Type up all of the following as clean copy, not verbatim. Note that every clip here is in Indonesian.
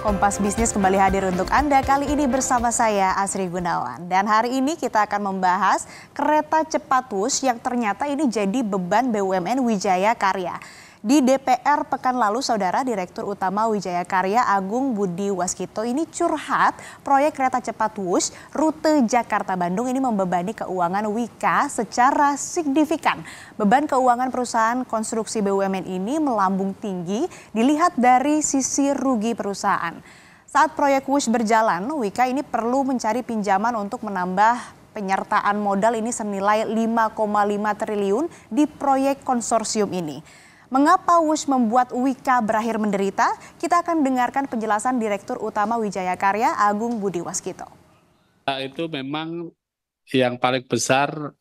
Kompas Bisnis kembali hadir untuk Anda kali ini bersama saya Asri Gunawan. Dan hari ini kita akan membahas kereta cepat Wush yang ternyata ini jadi beban BUMN Wijaya Karya. Di DPR pekan lalu, Saudara Direktur Utama Wijaya Karya Agung Budi Waskito ini curhat proyek kereta cepat Wush rute Jakarta-Bandung ini membebani keuangan Wika secara signifikan. Beban keuangan perusahaan konstruksi BUMN ini melambung tinggi dilihat dari sisi rugi perusahaan. Saat proyek Wush berjalan, Wika ini perlu mencari pinjaman untuk menambah penyertaan modal ini senilai 5,5 triliun di proyek konsorsium ini. Mengapa Wush membuat Wika berakhir menderita? Kita akan dengarkan penjelasan Direktur Utama Wijaya Karya Agung Budi Waskito. Itu memang yang paling besar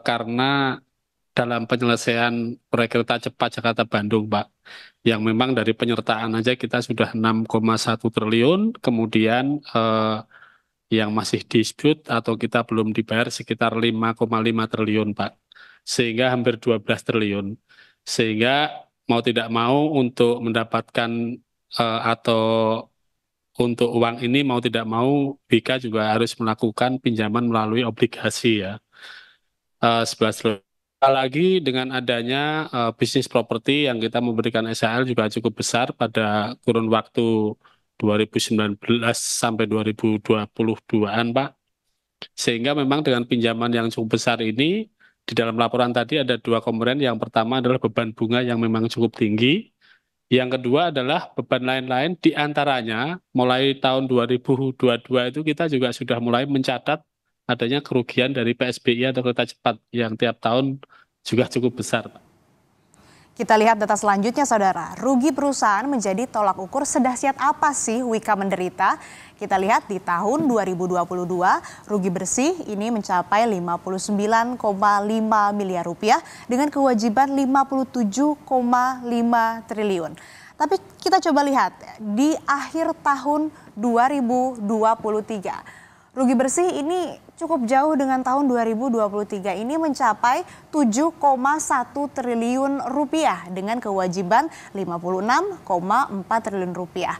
karena dalam penyelesaian proyek kereta cepat Jakarta-Bandung, Pak. Yang memang dari penyertaan aja kita sudah 6,1 triliun, kemudian yang masih dispute atau kita belum dibayar sekitar 5,5 triliun, Pak. Sehingga hampir 12 triliun. Sehingga mau tidak mau untuk mendapatkan atau untuk uang ini mau tidak mau Wika juga harus melakukan pinjaman melalui obligasi ya. 11 triliun. Lagi dengan adanya bisnis properti yang kita memberikan SHL juga cukup besar pada kurun waktu 2019 sampai 2022-an, Pak. Sehingga memang dengan pinjaman yang cukup besar ini, di dalam laporan tadi ada dua komponen. Yang pertama adalah beban bunga yang memang cukup tinggi. Yang kedua adalah beban lain-lain, di antaranya mulai tahun 2022 itu kita juga sudah mulai mencatat adanya kerugian dari PSBI atau kereta cepat yang tiap tahun juga cukup besar. Kita lihat data selanjutnya, Saudara. Rugi perusahaan menjadi tolak ukur sedahsyat apa sih Wika menderita. Kita lihat di tahun 2022, rugi bersih ini mencapai 59,5 miliar rupiah dengan kewajiban 57,5 triliun. Tapi kita coba lihat di akhir tahun 2023. Rugi bersih ini cukup jauh dengan tahun 2023 ini mencapai 7,1 triliun rupiah dengan kewajiban 56,4 triliun rupiah.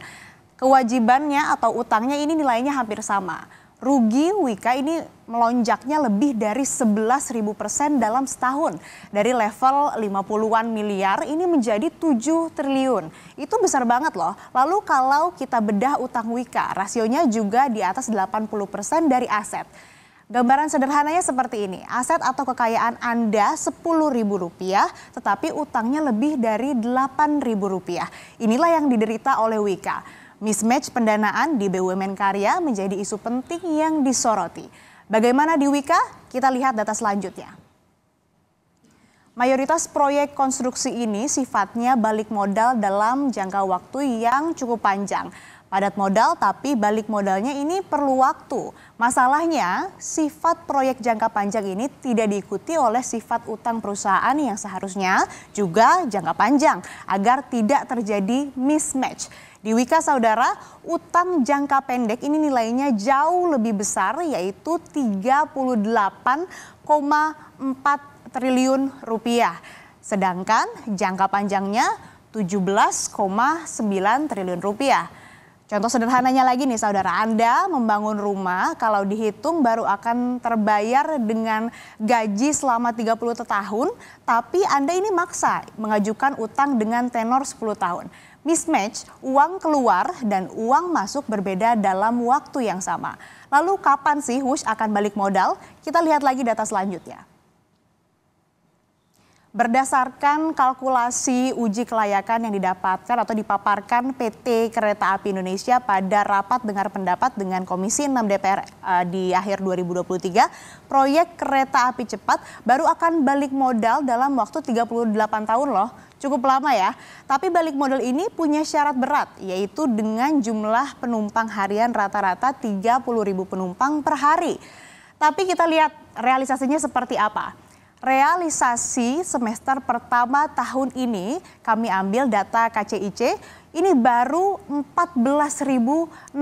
Kewajibannya atau utangnya ini nilainya hampir sama. Rugi Wika ini melonjaknya lebih dari 11.000% dalam setahun. Dari level 50-an miliar ini menjadi 7 triliun. Itu besar banget loh. Lalu kalau kita bedah utang Wika, rasionya juga di atas 80% dari aset. Gambaran sederhananya seperti ini, aset atau kekayaan Anda Rp10.000, tetapi utangnya lebih dari Rp8.000. Inilah yang diderita oleh Wika. Mismatch pendanaan di BUMN Karya menjadi isu penting yang disoroti. Bagaimana di Wika? Kita lihat data selanjutnya. Mayoritas proyek konstruksi ini sifatnya balik modal dalam jangka waktu yang cukup panjang. Padat modal tapi balik modalnya ini perlu waktu. Masalahnya sifat proyek jangka panjang ini tidak diikuti oleh sifat utang perusahaan yang seharusnya juga jangka panjang agar tidak terjadi mismatch. Di Wika, Saudara, utang jangka pendek ini nilainya jauh lebih besar yaitu 38,4 triliun rupiah. Sedangkan jangka panjangnya 17,9 triliun rupiah. Contoh sederhananya lagi nih, Saudara, Anda membangun rumah kalau dihitung baru akan terbayar dengan gaji selama 30 tahun, tapi Anda ini maksa mengajukan utang dengan tenor 10 tahun. Mismatch, uang keluar dan uang masuk berbeda dalam waktu yang sama. Lalu kapan sih Wush akan balik modal? Kita lihat lagi data selanjutnya. Berdasarkan kalkulasi uji kelayakan yang didapatkan atau dipaparkan PT Kereta Api Indonesia pada rapat dengar pendapat dengan Komisi 6 DPR di akhir 2023, proyek kereta api cepat baru akan balik modal dalam waktu 38 tahun loh. Cukup lama ya, tapi balik modal ini punya syarat berat, yaitu dengan jumlah penumpang harian rata-rata 30.000 penumpang per hari. Tapi kita lihat realisasinya seperti apa. Realisasi semester pertama tahun ini kami ambil data KCIC, ini baru 14.600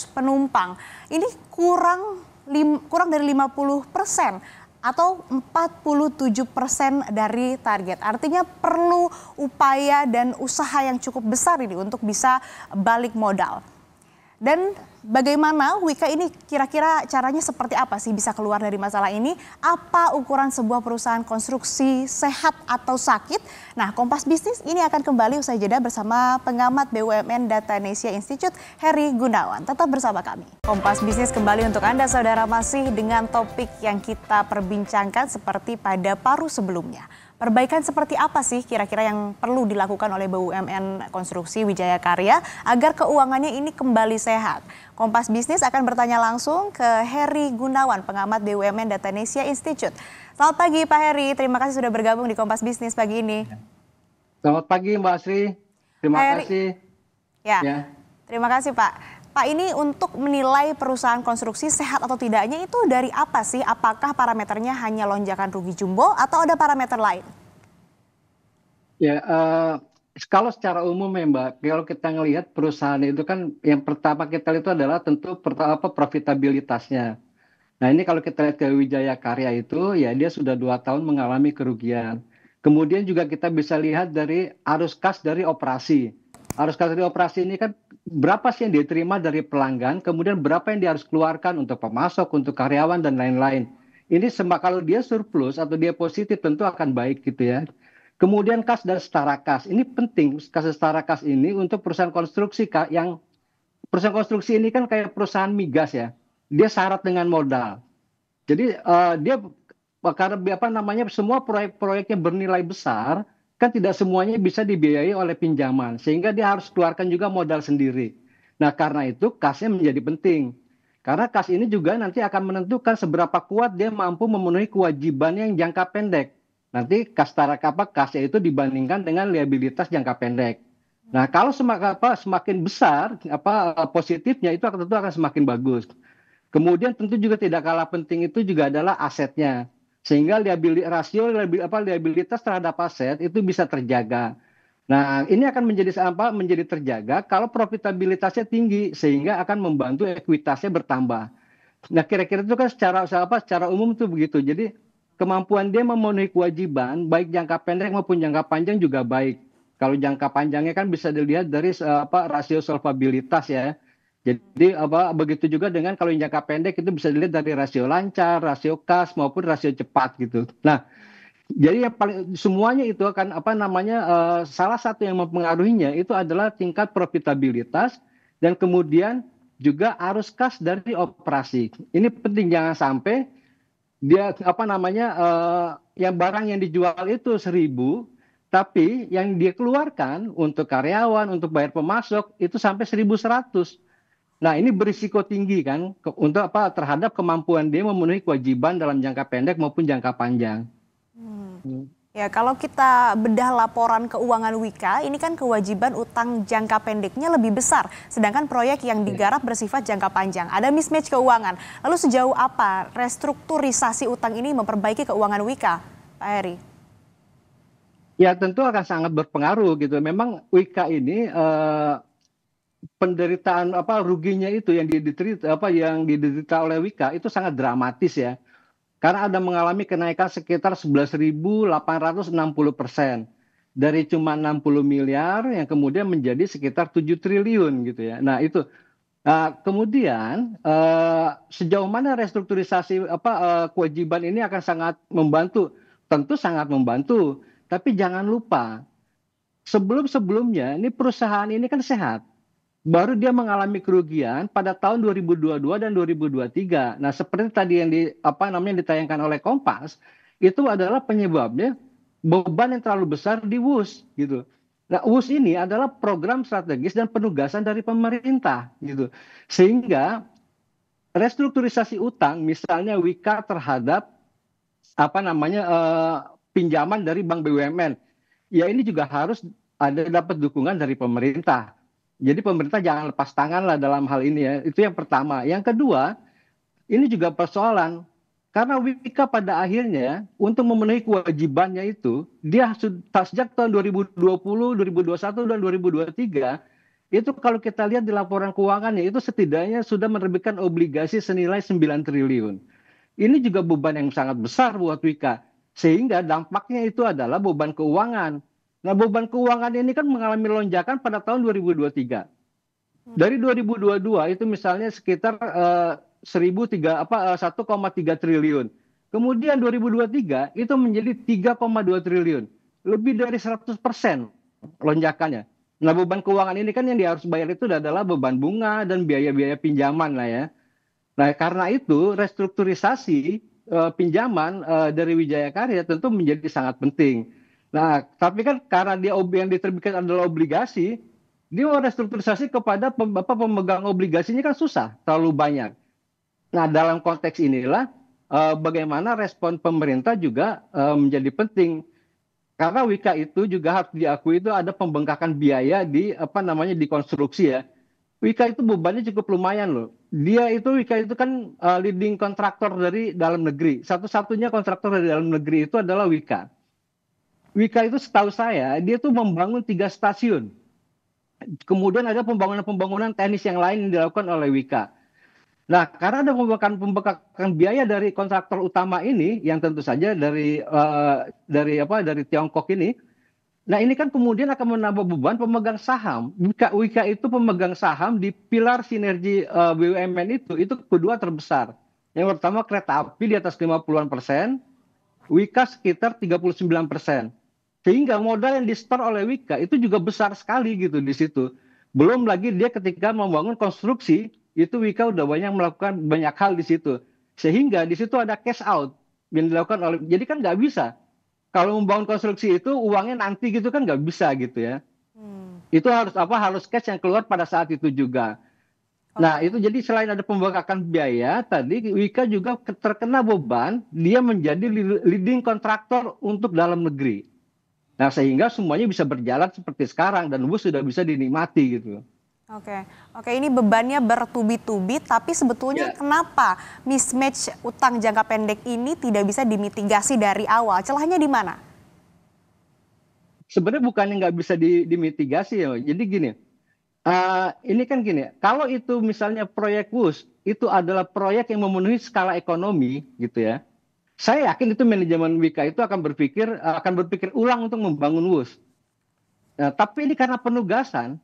penumpang. Ini kurang dari 50%. atau 47% dari target. Artinya perlu upaya dan usaha yang cukup besar ini untuk bisa balik modal. Dan bagaimana Wika ini kira-kira caranya seperti apa sih bisa keluar dari masalah ini? Apa ukuran sebuah perusahaan konstruksi sehat atau sakit? Nah, Kompas Bisnis ini akan kembali usai jeda bersama pengamat BUMN Datanesia Institute Heri Gunawan. Tetap bersama kami. Kompas Bisnis kembali untuk Anda saudara, masih dengan topik yang kita perbincangkan seperti pada paruh sebelumnya. Perbaikan seperti apa sih kira-kira yang perlu dilakukan oleh BUMN Konstruksi Wijaya Karya agar keuangannya ini kembali sehat? Kompas Bisnis akan bertanya langsung ke Heri Gunawan, pengamat BUMN Datanesia Institute. Selamat pagi Pak Heri, terima kasih sudah bergabung di Kompas Bisnis pagi ini. Selamat pagi Mbak Asri, terima kasih. Ya, terima kasih Pak. Pak, ini untuk menilai perusahaan konstruksi sehat atau tidaknya itu dari apa sih? Apakah parameternya hanya lonjakan rugi jumbo atau ada parameter lain? Ya, kalau secara umum ya Mbak, kalau kita ngelihat perusahaan itu kan yang pertama kita lihat itu adalah tentu profitabilitasnya. Nah ini kalau kita lihat ke Wijaya Karya itu ya dia sudah 2 tahun mengalami kerugian. Kemudian juga kita bisa lihat dari arus kas dari operasi. Arus kas dari operasi ini kan berapa sih yang diterima dari pelanggan, kemudian berapa yang dia harus keluarkan untuk pemasok, untuk karyawan dan lain-lain. Ini kalau dia surplus atau dia positif tentu akan baik gitu ya. Kemudian kas dan setara kas. Ini penting kas dan setara kas ini untuk perusahaan konstruksi perusahaan konstruksi ini kan kayak perusahaan migas ya. Dia syarat dengan modal. Jadi dia karena apa namanya semua proyek-proyeknya bernilai besar kan tidak semuanya bisa dibiayai oleh pinjaman sehingga dia harus keluarkan juga modal sendiri. Nah, karena itu kasnya menjadi penting. Karena kas ini juga nanti akan menentukan seberapa kuat dia mampu memenuhi kewajiban yang jangka pendek. Nanti kasnya itu dibandingkan dengan liabilitas jangka pendek. Nah, kalau semakin besar positifnya itu tentu akan semakin bagus. Kemudian tentu juga tidak kalah penting itu juga adalah asetnya. Sehingga liabilitas terhadap aset itu bisa terjaga. Nah, ini akan menjadi terjaga kalau profitabilitasnya tinggi sehingga akan membantu ekuitasnya bertambah. Nah, kira-kira itu kan secara umum itu begitu. Jadi kemampuan dia memenuhi kewajiban baik jangka pendek maupun jangka panjang juga baik. Kalau jangka panjangnya kan bisa dilihat dari rasio solvabilitas ya. Jadi begitu juga dengan kalau yang jangka pendek itu bisa dilihat dari rasio lancar, rasio kas maupun rasio cepat gitu. Nah, jadi yang paling semuanya itu akan salah satu yang mempengaruhinya itu adalah tingkat profitabilitas dan kemudian juga arus kas dari operasi. Ini penting jangan sampai dia yang barang yang dijual itu 1.000 tapi yang dia keluarkan untuk karyawan, untuk bayar pemasok itu sampai 1.100. Nah, ini berisiko tinggi kan untuk terhadap kemampuan dia memenuhi kewajiban dalam jangka pendek maupun jangka panjang. Ya, kalau kita bedah laporan keuangan Wika, ini kan kewajiban utang jangka pendeknya lebih besar, sedangkan proyek yang digarap bersifat jangka panjang. Ada mismatch keuangan. Lalu sejauh apa restrukturisasi utang ini memperbaiki keuangan Wika, Pak Heri? Ya, tentu akan sangat berpengaruh gitu. Memang Wika ini penderitaan ruginya itu yang diderita oleh Wika itu sangat dramatis ya. Karena ada mengalami kenaikan sekitar 11.860% dari cuma 60 miliar yang kemudian menjadi sekitar 7 triliun gitu ya. Nah, itu kemudian sejauh mana restrukturisasi kewajiban ini akan sangat membantu? Tentu sangat membantu, tapi jangan lupa sebelumnya ini perusahaan ini kan sehat. Baru dia mengalami kerugian pada tahun 2022 dan 2023. Nah, seperti tadi yang ditayangkan oleh Kompas, itu adalah penyebabnya beban yang terlalu besar di WUS gitu. Nah, WUS ini adalah program strategis dan penugasan dari pemerintah gitu. Sehingga restrukturisasi utang misalnya Wika terhadap pinjaman dari Bank BUMN. Ya, ini juga harus dapat dukungan dari pemerintah. Jadi pemerintah jangan lepas tangan lah dalam hal ini ya. Itu yang pertama. Yang kedua, ini juga persoalan. Karena Wika pada akhirnya untuk memenuhi kewajibannya itu, dia sejak tahun 2020, 2021, dan 2023, itu kalau kita lihat di laporan keuangannya, itu setidaknya sudah menerbitkan obligasi senilai 9 triliun. ini juga beban yang sangat besar buat Wika. Sehingga dampaknya itu adalah beban keuangan. Nah, beban keuangan ini kan mengalami lonjakan pada tahun 2023. Dari 2022 itu misalnya sekitar 1,3 triliun. Kemudian 2023 itu menjadi 3,2 triliun. Lebih dari 100% lonjakannya. Nah, beban keuangan ini kan yang dia harus bayar itu adalah beban bunga dan biaya-biaya pinjaman lah ya. Nah, karena itu restrukturisasi pinjaman dari Wijaya Karya tentu menjadi sangat penting. Nah, tapi kan karena dia yang diterbitkan adalah obligasi, dia mau restrukturisasi kepada pemegang obligasinya kan susah, terlalu banyak. Nah, dalam konteks inilah bagaimana respon pemerintah juga menjadi penting. Karena Wika itu juga harus diakui itu ada pembengkakan biaya di di konstruksi ya. Wika itu bebannya cukup lumayan loh. Wika itu kan leading kontraktor dari dalam negeri. Satu-satunya kontraktor dari dalam negeri itu adalah Wika. Wika itu setahu saya dia tuh membangun 3 stasiun. Kemudian ada pembangunan teknis yang lain yang dilakukan oleh Wika. Nah, karena ada pembengkakan biaya dari kontraktor utama ini, yang tentu saja dari Tiongkok ini. Nah, ini kan kemudian akan menambah beban pemegang saham. Wika itu pemegang saham di pilar sinergi BUMN itu kedua terbesar. Yang pertama kereta api di atas 50-an%, Wika sekitar 39%. Sehingga modal yang di-store oleh Wika itu juga besar sekali gitu di situ. Belum lagi dia ketika membangun konstruksi, itu Wika udah melakukan banyak hal di situ. Sehingga di situ ada cash out yang dilakukan oleh, jadi kan nggak bisa. Kalau membangun konstruksi itu uangnya nanti gitu kan nggak bisa gitu ya. Itu harus cash yang keluar pada saat itu juga. Nah, itu jadi selain ada pembengkakan biaya, tadi Wika juga terkena beban, dia menjadi leading kontraktor untuk dalam negeri. Nah, sehingga semuanya bisa berjalan seperti sekarang dan WUS sudah bisa dinikmati gitu. Oke, ini bebannya bertubi-tubi, tapi sebetulnya kenapa mismatch utang jangka pendek ini tidak bisa dimitigasi dari awal? Celahnya di mana? Sebenarnya bukannya nggak bisa dimitigasi ya. Jadi gini, ini kan gini, kalau itu misalnya proyek WUS itu adalah proyek yang memenuhi skala ekonomi gitu ya. Saya yakin itu manajemen Wika itu akan berpikir ulang untuk membangun WUS. Nah, tapi ini karena penugasan,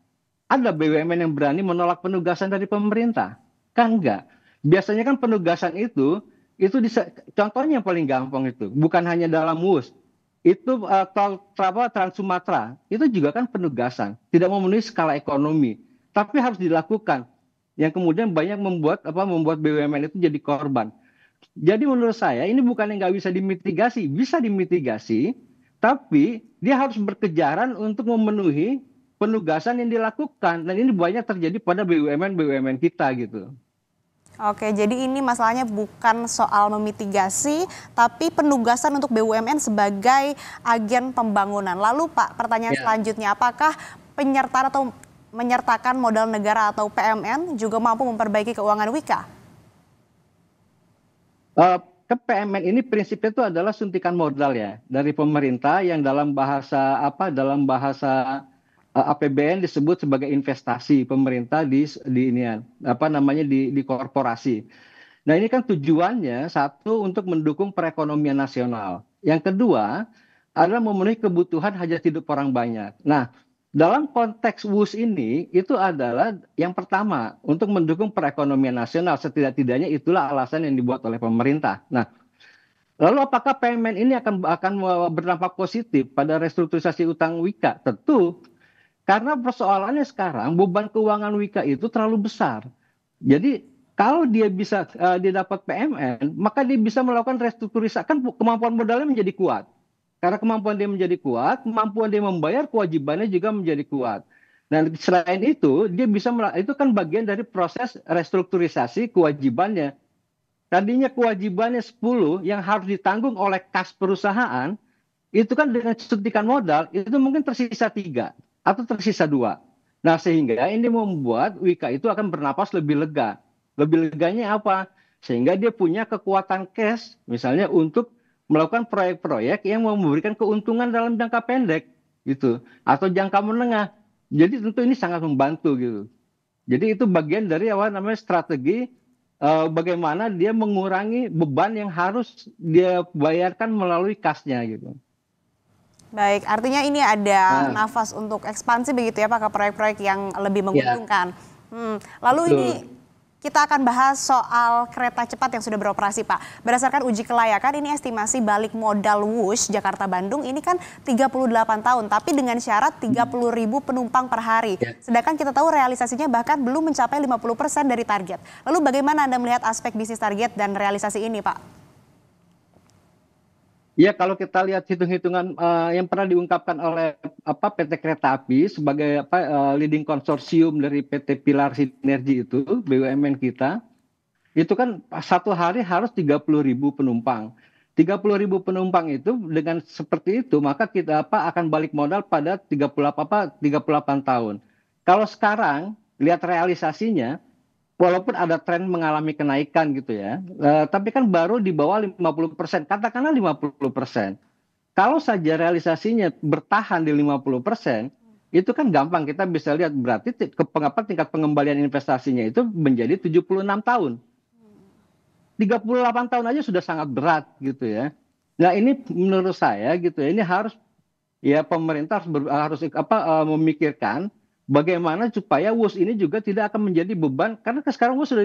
ada BUMN yang berani menolak penugasan dari pemerintah? Kan enggak. Biasanya kan penugasan itu contohnya yang paling gampang itu, bukan hanya dalam WUS. Itu Trans Sumatera, itu juga kan penugasan, tidak memenuhi skala ekonomi, tapi harus dilakukan. Yang kemudian banyak membuat BUMN itu jadi korban. Jadi menurut saya ini bukan yang nggak bisa dimitigasi, tapi dia harus berkejaran untuk memenuhi penugasan yang dilakukan, dan ini banyak terjadi pada BUMN kita gitu. Oke, jadi ini masalahnya bukan soal memitigasi, tapi penugasan untuk BUMN sebagai agen pembangunan. Lalu Pak, pertanyaan selanjutnya, apakah penyertaan atau menyertakan modal negara atau PMN juga mampu memperbaiki keuangan Wika? Ke PMN ini prinsipnya itu adalah suntikan modal ya dari pemerintah yang dalam bahasa APBN disebut sebagai investasi pemerintah di korporasi. Nah, ini kan tujuannya satu untuk mendukung perekonomian nasional. Yang kedua adalah memenuhi kebutuhan hajat hidup orang banyak. Nah, dalam konteks WUS ini itu adalah yang pertama untuk mendukung perekonomian nasional, setidak-tidaknya itulah alasan yang dibuat oleh pemerintah. Nah, lalu apakah PMN ini akan berdampak positif pada restrukturisasi utang Wika? Tentu. Karena persoalannya sekarang beban keuangan Wika itu terlalu besar. Jadi kalau dia dapat PMN, maka dia bisa melakukan restrukturisasi, kan kemampuan modalnya menjadi kuat. Karena kemampuan dia menjadi kuat, kemampuan dia membayar kewajibannya juga menjadi kuat. Dan selain itu, itu kan bagian dari proses restrukturisasi kewajibannya. Tadinya kewajibannya 10 yang harus ditanggung oleh kas perusahaan, itu kan dengan suntikan modal, itu mungkin tersisa 3. Atau tersisa 2. Nah, sehingga ini membuat Wika itu akan bernapas lebih lega. Lebih leganya apa? Sehingga dia punya kekuatan cash, misalnya untuk melakukan proyek-proyek yang memberikan keuntungan dalam jangka pendek, gitu, atau jangka menengah. Jadi tentu ini sangat membantu gitu. Jadi itu bagian dari strategi bagaimana dia mengurangi beban yang harus dia bayarkan melalui kasnya gitu. Baik, artinya ini ada Nah, nafas untuk ekspansi begitu ya Pak ke proyek-proyek yang lebih ya, menguntungkan. Lalu ini betul. kita akan bahas soal kereta cepat yang sudah beroperasi Pak. Berdasarkan uji kelayakan ini estimasi balik modal Wush Jakarta-Bandung ini kan 38 tahun, tapi dengan syarat 30.000 penumpang per hari. Ya. Sedangkan kita tahu realisasinya bahkan belum mencapai 50% dari target. Lalu bagaimana Anda melihat aspek bisnis target dan realisasi ini Pak? Ya, kalau kita lihat hitung-hitungan yang pernah diungkapkan oleh PT Kereta Api sebagai leading konsorsium dari PT Pilar Sinergi itu BUMN kita, itu kan satu hari harus 30.000 penumpang. 30.000 penumpang itu dengan seperti itu maka kita akan balik modal pada 38 tahun. Kalau sekarang lihat realisasinya, walaupun ada tren mengalami kenaikan gitu ya, tapi kan baru di bawah 50%, katakanlah 50%. Kalau saja realisasinya bertahan di 50%, itu kan gampang kita bisa lihat berarti tingkat pengembalian investasinya itu menjadi 76 tahun. 38 tahun aja sudah sangat berat gitu ya. Nah, ini menurut saya gitu ya, ini harus ya pemerintah memikirkan bagaimana supaya WUS ini juga tidak akan menjadi beban karena sekarang WUS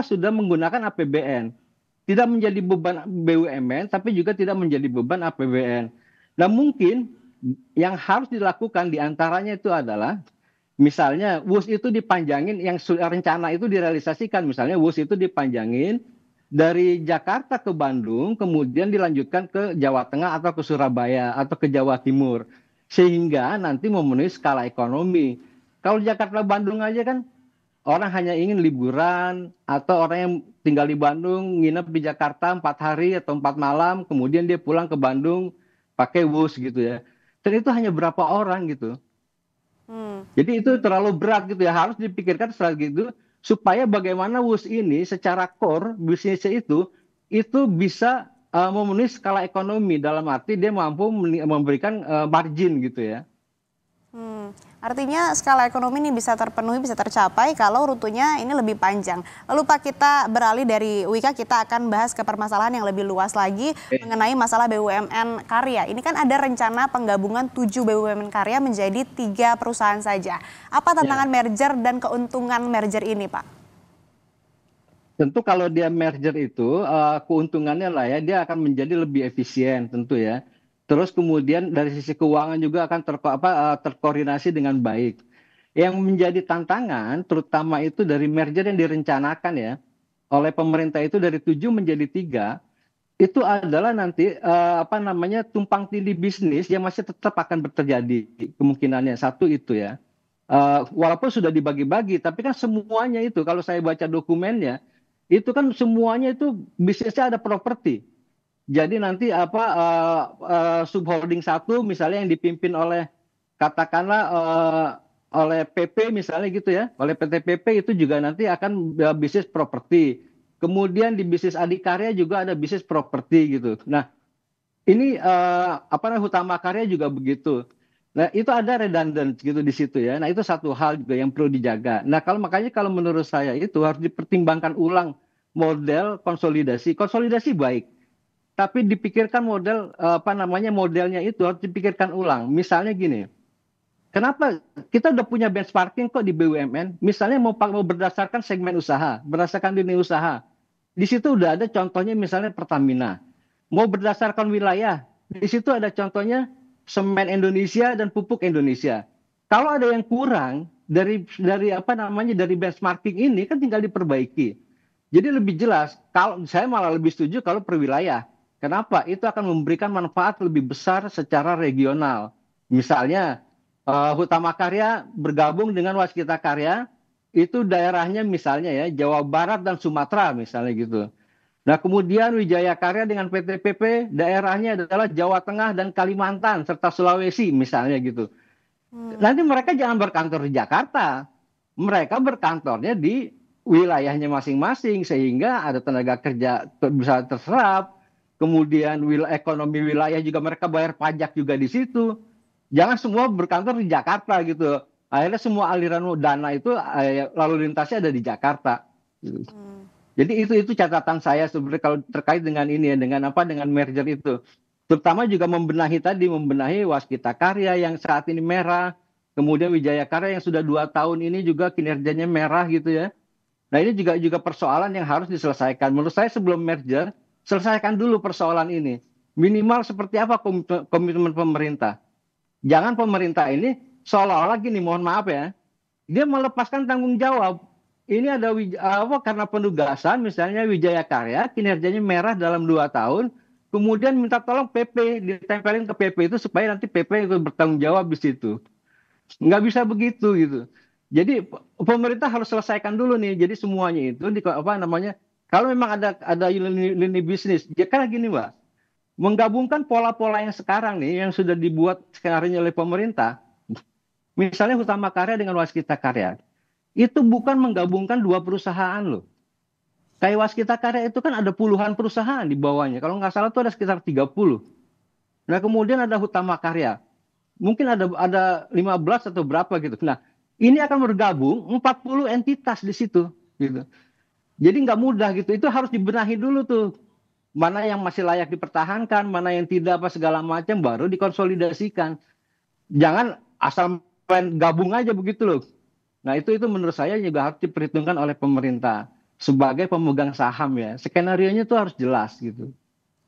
sudah menggunakan APBN. Tidak menjadi beban BUMN tapi juga tidak menjadi beban APBN. Nah, mungkin yang harus dilakukan diantaranya itu adalah misalnya WUS itu dipanjangin yang rencana itu direalisasikan, misalnya WUS itu dipanjangin dari Jakarta ke Bandung, kemudian dilanjutkan ke Jawa Tengah atau ke Surabaya atau ke Jawa Timur, sehingga nanti memenuhi skala ekonomi. Kalau Jakarta Bandung aja kan orang hanya ingin liburan atau orang yang tinggal di Bandung nginep di Jakarta 4 hari atau 4 malam, kemudian dia pulang ke Bandung pakai WUS gitu ya. Dan itu hanya berapa orang gitu. Hmm. Jadi itu terlalu berat gitu ya, harus dipikirkan strategi itu supaya bagaimana WUS ini secara core bisnisnya itu bisa memenuhi skala ekonomi dalam arti dia mampu memberikan margin gitu ya. Artinya skala ekonomi ini bisa terpenuhi, bisa tercapai kalau rutenya ini lebih panjang. Lalu Pak, kita beralih dari Wika, kita akan bahas ke permasalahan yang lebih luas lagi mengenai masalah BUMN karya. Ini kan ada rencana penggabungan 7 BUMN karya menjadi 3 perusahaan saja. Apa tantangan merger dan keuntungan merger ini Pak? Tentu kalau dia merger itu keuntungannya lah ya dia akan menjadi lebih efisien tentu ya. Terus kemudian dari sisi keuangan juga akan terkoordinasi dengan baik. Yang menjadi tantangan terutama itu dari merger yang direncanakan ya oleh pemerintah itu dari 7 menjadi 3 itu adalah nanti tumpang tindih bisnis yang masih tetap akan terjadi kemungkinannya. Satu itu ya. Walaupun sudah dibagi-bagi tapi kan semuanya itu kalau saya baca dokumennya itu kan semuanya itu bisnisnya ada properti. Jadi nanti subholding satu misalnya yang dipimpin oleh katakanlah oleh PP misalnya gitu ya, oleh PT PP itu juga nanti akan bisnis properti. Kemudian di bisnis adikarya juga ada bisnis properti gitu. Nah, ini Hutama Karya juga begitu. Nah, itu ada redundant gitu di situ ya. Nah, itu satu hal juga yang perlu dijaga. Nah, makanya kalau menurut saya itu harus dipertimbangkan ulang model konsolidasi. Konsolidasi baik, tapi dipikirkan modelnya itu harus dipikirkan ulang. Misalnya gini, kenapa kita udah punya benchmarking kok di BUMN? Misalnya mau berdasarkan segmen usaha, berdasarkan lini usaha. Di situ udah ada contohnya misalnya Pertamina. Mau berdasarkan wilayah, di situ ada contohnya Semen Indonesia dan Pupuk Indonesia. Kalau ada yang kurang dari benchmarking ini kan tinggal diperbaiki. Jadi lebih jelas. Kalau saya malah lebih setuju kalau per wilayah. Kenapa? Itu akan memberikan manfaat lebih besar secara regional. Misalnya Hutama Karya bergabung dengan Waskita Karya, itu daerahnya misalnya ya Jawa Barat dan Sumatera misalnya gitu. Nah, kemudian Wijaya Karya dengan PT PP daerahnya adalah Jawa Tengah dan Kalimantan serta Sulawesi misalnya gitu. Nanti mereka jangan berkantor di Jakarta. Mereka berkantornya di wilayahnya masing-masing sehingga ada tenaga kerja bisa terserap. Kemudian ekonomi wilayah juga mereka bayar pajak juga di situ. Jangan semua berkantor di Jakarta gitu. Akhirnya semua aliran dana itu lalu lintasnya ada di Jakarta. Jadi itu catatan saya sebenarnya kalau terkait dengan ini ya, dengan apa, dengan merger itu. Terutama juga membenahi Waskita Karya yang saat ini merah, kemudian Wijaya Karya yang sudah 2 tahun ini juga kinerjanya merah gitu ya. Nah ini juga persoalan yang harus diselesaikan. Menurut saya sebelum merger, selesaikan dulu persoalan ini. Minimal seperti apa komitmen pemerintah. Jangan pemerintah ini seolah-olah gini, mohon maaf ya, dia melepaskan tanggung jawab. Ini ada karena penugasan misalnya Wijaya Karya kinerjanya merah dalam 2 tahun, kemudian minta tolong PP ditempelin ke PP itu supaya nanti PP itu bertanggung jawab di situ. Nggak bisa begitu gitu. Jadi pemerintah harus selesaikan dulu nih. Jadi semuanya itu apa namanya? Kalau memang ada lini bisnis, ya kan gini Mbak, menggabungkan pola-pola yang sekarang nih yang sudah dibuat sekarang oleh pemerintah. Misalnya Hutama Karya dengan Waskita Karya. Itu bukan menggabungkan 2 perusahaan loh. Kayak Waskita Karya itu kan ada puluhan perusahaan di bawahnya. Kalau nggak salah itu ada sekitar 30. Nah kemudian ada Hutama Karya. Mungkin ada 15 atau berapa gitu. Nah ini akan bergabung 40 entitas di situ. Gitu. Jadi nggak mudah gitu. Itu harus dibenahi dulu tuh. Mana yang masih layak dipertahankan, mana yang tidak apa segala macam baru dikonsolidasikan. Jangan asal main gabung aja begitu loh. Nah itu menurut saya juga harus diperhitungkan oleh pemerintah sebagai pemegang saham ya. Skenario-nya itu harus jelas gitu.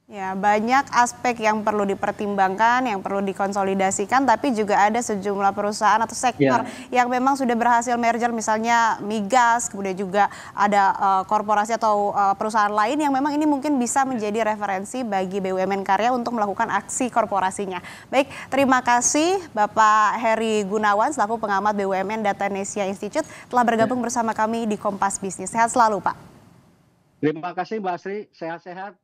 Ya, banyak aspek yang perlu dipertimbangkan, yang perlu dikonsolidasikan, tapi juga ada sejumlah perusahaan atau sektor yang memang sudah berhasil merger, misalnya Migas, kemudian juga ada korporasi atau perusahaan lain yang memang ini mungkin bisa menjadi referensi bagi BUMN Karya untuk melakukan aksi korporasinya. Baik, terima kasih Bapak Heri Gunawan selaku pengamat BUMN Datanesia Institute telah bergabung bersama kami di Kompas Bisnis. Sehat selalu Pak. Terima kasih Mbak Asri, sehat-sehat.